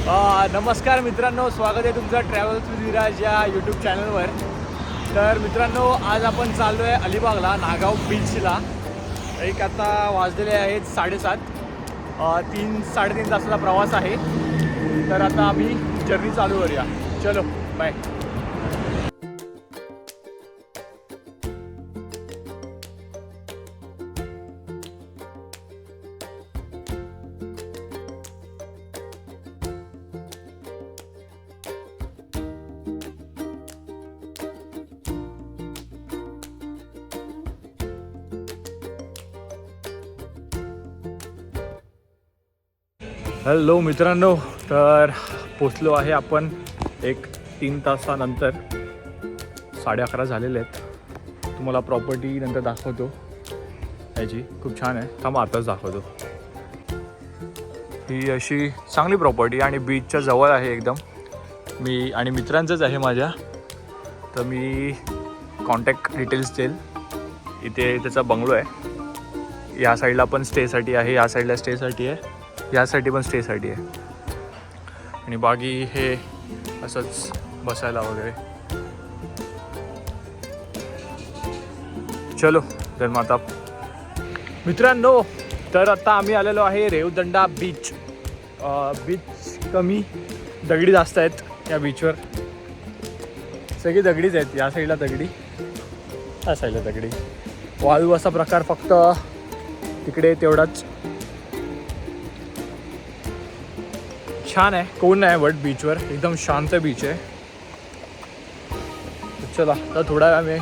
नमस्कार मित्रांनो, स्वागत आहे तुमचं ट्रॅव्हल्स विथ विराज या यूट्यूब चॅनलवर. तर मित्रांनो, आज आपण चाललो आहे अलिबागला, नागाव बीचला. एक आता वाजलेले आहेत 7:30. 3-3.5 तासाचा प्रवास आहे. तर आता आम्ही जर्नी चालू करूया. चलो बाय. हॅलो मित्रांनो, तर पोचलो आहे आपण एक 3 तासानंतर. 11:30 झालेले आहेत. तुम्हाला प्रॉपर्टी नंतर दाखवतो. याची खूप छान आहे. थांबा आताच दाखवतो. ही अशी चांगली प्रॉपर्टी आणि बीचच्या जवळ आहे एकदम. मी आणि मित्रांचंच आहे माझ्या. तर मी कॉन्टॅक्ट डिटेल्स देईल. इथे त्याचा बंगलो आहे. या साईडला पण स्टेसाठी आहे, या साईडला स्टेसाठी आहे, यासाठी पण स्टेसाठी आहे. आणि बाकी हे असंच बसायला वगैरे. चलो तर मग आता मित्रांनो, तर आता आम्ही आलेलो आहे रेवदंडा बीच. बीच कमी, दगडी जास्त आहेत या बीचवर. सगळी दगडीच आहेत. या साईडला दगडी, या साईडला दगडी. वाळू असा प्रकार फक्त तिकडे तेवढाच. छान आहे, कोण नाही बट बीचवर एकदम शांत बीच आहे. चला तर थोडा वेळ आम्ही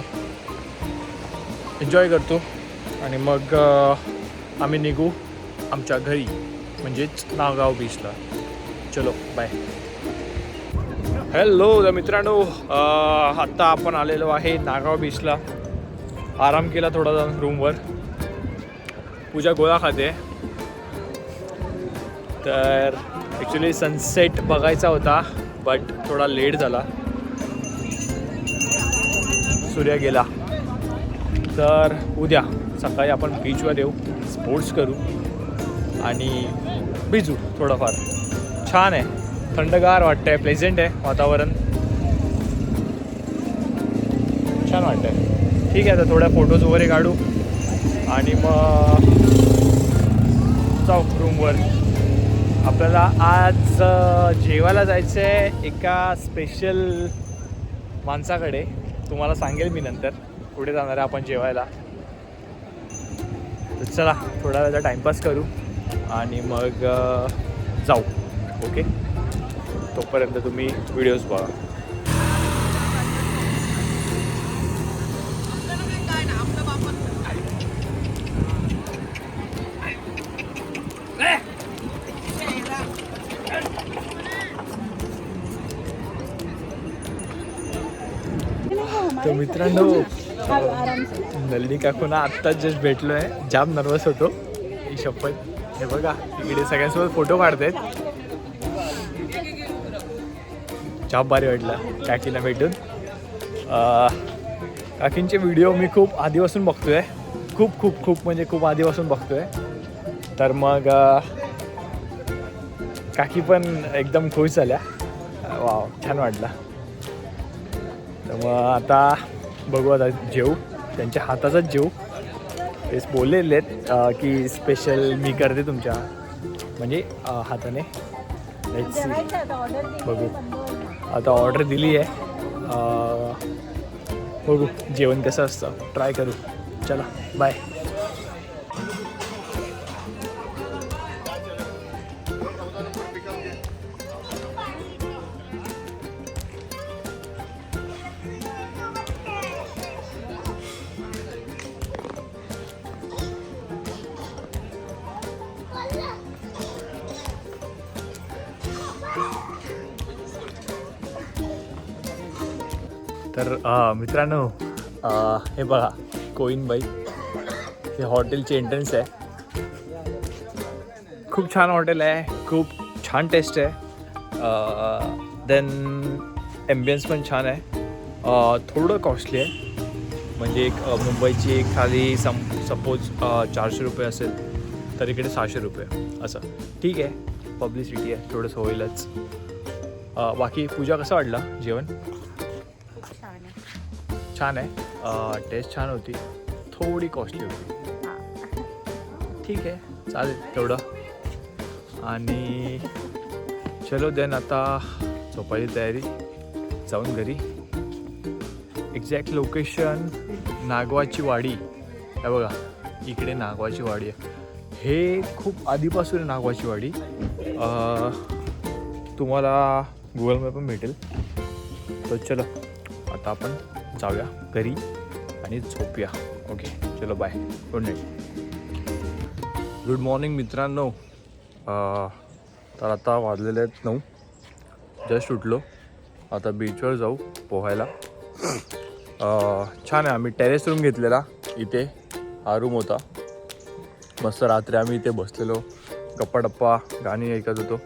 एन्जॉय करतो आणि मग आम्ही निघू आमच्या घरी, म्हणजेच नागाव बीचला. चलो बाय. हॅलो तर मित्रांनो, आत्ता आपण आलेलो आहे नागाव बीचला. आराम केला थोडा रूमवर. पूजा गोळा खाते. तर ॲक्च्युली सनसेट बघायचा होता बट थोडा लेट झाला, सूर्य गेला. तर उद्या सकाळी आपण बीचवर येऊ, स्पोर्ट्स करू आणि भिजू थोडंफार. छान आहे, थंडगार वाटतं आहे, प्लेझेंट आहे वातावरण, छान वाटतं आहे. ठीक आहे, तर थोड्या फोटोज वगैरे काढू आणि मग जाऊ रूमवर. आपल्याला आज जेवायला जायचं आहे एका स्पेशल माणसाकडे. तुम्हाला सांगेल मी नंतर पुढे जाणार आहे आपण जेवायला. तर चला थोडा वेळाचा टाईमपास करू आणि मग जाऊ. ओके, तोपर्यंत तुम्ही व्हिडिओज बघा. तर मित्रांनो, नल्ली काकूना आत्ताच जस्ट भेटलो आहे. जाम नर्वस होतो, ही शपथ. हे बघा इकडे सगळ्यांसोबत फोटो काढतायत. जाम भारी वाटलं काकीला भेटून. काकींचे व्हिडिओ मी खूप आधीपासून बघतोय, खूप खूप खूप म्हणजे खूप आधीपासून बघतोय. तर मग काकी पण एकदम खुश झाल्या. वाव, छान वाटलं. तर मग आता बघू, आता जेवू, त्यांच्या हाताचाच जेवू. तेच बोललेले आहेत की स्पेशल मी करते तुमच्या म्हणजे हाताने. बघू, आता ऑर्डर दिली आहे. बघू जेवण कसं असतं, ट्राय करू. चला बाय. तर मित्रांनो, हे बघा कोईनबाई, हे हॉटेलची एंट्रन्स आहे. खूप छान हॉटेल आहे, खूप छान टेस्ट आहे. देन ॲम्बियन्स पण छान आहे. थोडं कॉस्टली आहे, म्हणजे एक मुंबईची एक थाली सपोज 400 रुपये असेल तर इकडे 600 रुपये असं. ठीक आहे, पब्लिसिटी आहे, थोडंसं होईलच. बाकी पूजा कसं वाटला जेवण? खूप छान आहे. छान आहे. टेस्ट छान होती, थोडी कॉस्टली होती. ठीक आहे, चालेल तेवढं. आणि चलो देन आता झोपायची तयारी, जाऊन घरी. एक्झॅक्ट लोकेशन नागवाची वाडी आहे बघा, इकडे नागवाची वाडी आहे. हे खूप आधीपासून आहे नागवाची वाडी. तुम्हाला गुगल मॅप पण भेटेल. तर चलो आता आपण जाऊया घरी आणि झोपूया. ओके चलो bye, good night. Good morning मित्रांनो. तर आता वाजलेले आहेत 9. जस्ट उठलो. आता बीचवर जाऊ पोहायला. छान आहे. आम्ही टेरेस रूम घेतलेला इथे. हा रूम होता. मस्त रात्री आम्ही इथे बसलेलो, गप्पा टप्पा गाणी ऐकत होतो.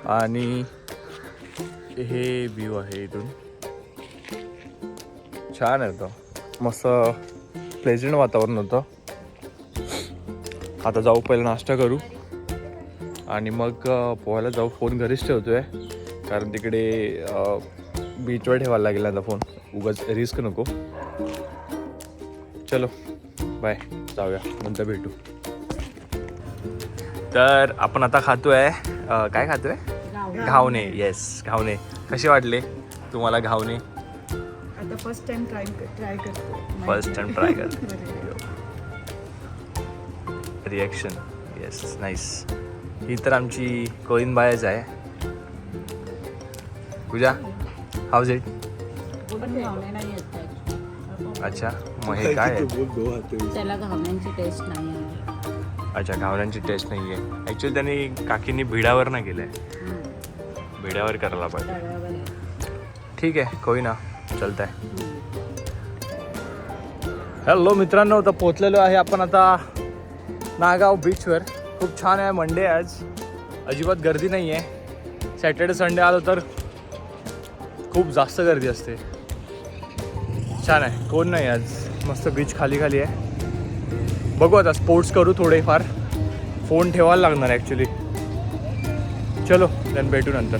आणि हे व्ह्यू आहे इथून, छान आहे. तो मस्त प्लेझंट वातावरण होतं. आता जाऊ, पहिला नाश्ता करू आणि मग पोहायला जाऊ. फोन घरीच ठेवतोय कारण तिकडे बीचवर ठेवायला लागेल आता फोन, उगाच रिस्क नको. चलो बाय, जाऊया, नंतर भेटू. तर आपण आता खातोय, काय खातोय? घावणे. येस, घावणे. कसे वाटले तुम्हाला घावणे? आता फर्स्ट टाइम ट्राय करतो. फर्स्ट टाइम ट्राय करतो. रिॲक्शन. Yes, nice. ही तर आमची कोळीनबायच आहे. Pooja, how's it? अच्छा, मग हे काय आहे? त्याला घावण्यांची टेस्ट नाही आहे. अच्छा, घावण्यांची टेस्ट नाही आहे. ॲक्च्युली त्यांनी काकींनी भिडावर ना केलं आहे. भिड्यावर करायला पाहिजे. ठीक आहे, कोई ना, चलत आहे. हॅलो मित्रांनो, तर पोचलेलो आहे आपण आता नागाव बीचवर. खूप छान आहे. मंडे आज, अजिबात गर्दी नाही आहे. सॅटर्डे संडे आलो तर खूप जास्त गर्दी असते. छान आहे, कोण नाही आज. मस्त बीच खाली खाली आहे. बघू आता स्पोर्ट्स करू थोडेफार. फोन ठेवायला लागणार ॲक्च्युली. चलो देन भेटू नंतर.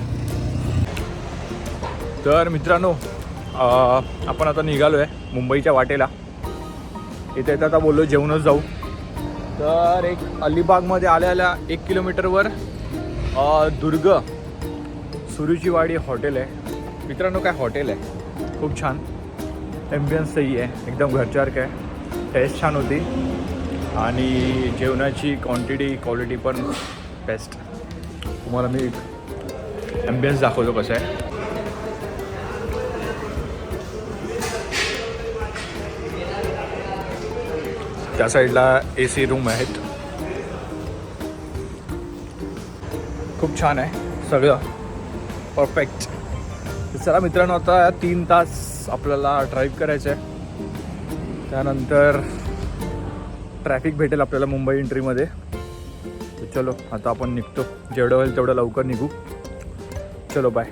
तर मित्रांनो, आपण आता निघालो आहे मुंबईच्या वाटेला. इथे आता बोललो जेवणच जाऊ. तर एक अलिबागमध्ये आल्या 1 किलोमीटरवर दुर्ग सुरुची वाडी हॉटेल आहे. मित्रांनो, काय हॉटेल आहे, खूप छान. ॲम्बियन्स सही आहे, एकदम घरच्यासारखं आहे. टेस्ट छान होती आणि जेवणाची क्वालिटी पण बेस्ट. तुम्हाला मी ॲम्बियन्स दाखवतो कसं आहे. त्या साईडला AC रूम आहेत. खूप छान आहे सगळं, परफेक्ट. चला मित्रांनो, आता 3 तास आपल्याला ड्राईव्ह करायचं आहे. त्यानंतर ट्रॅफिक भेटेल आपल्याला मुंबई एंट्रीमध्ये. तर चलो आता आपण निघतो. जेवढं होईल तेवढं लवकर निघू. चलो बाय.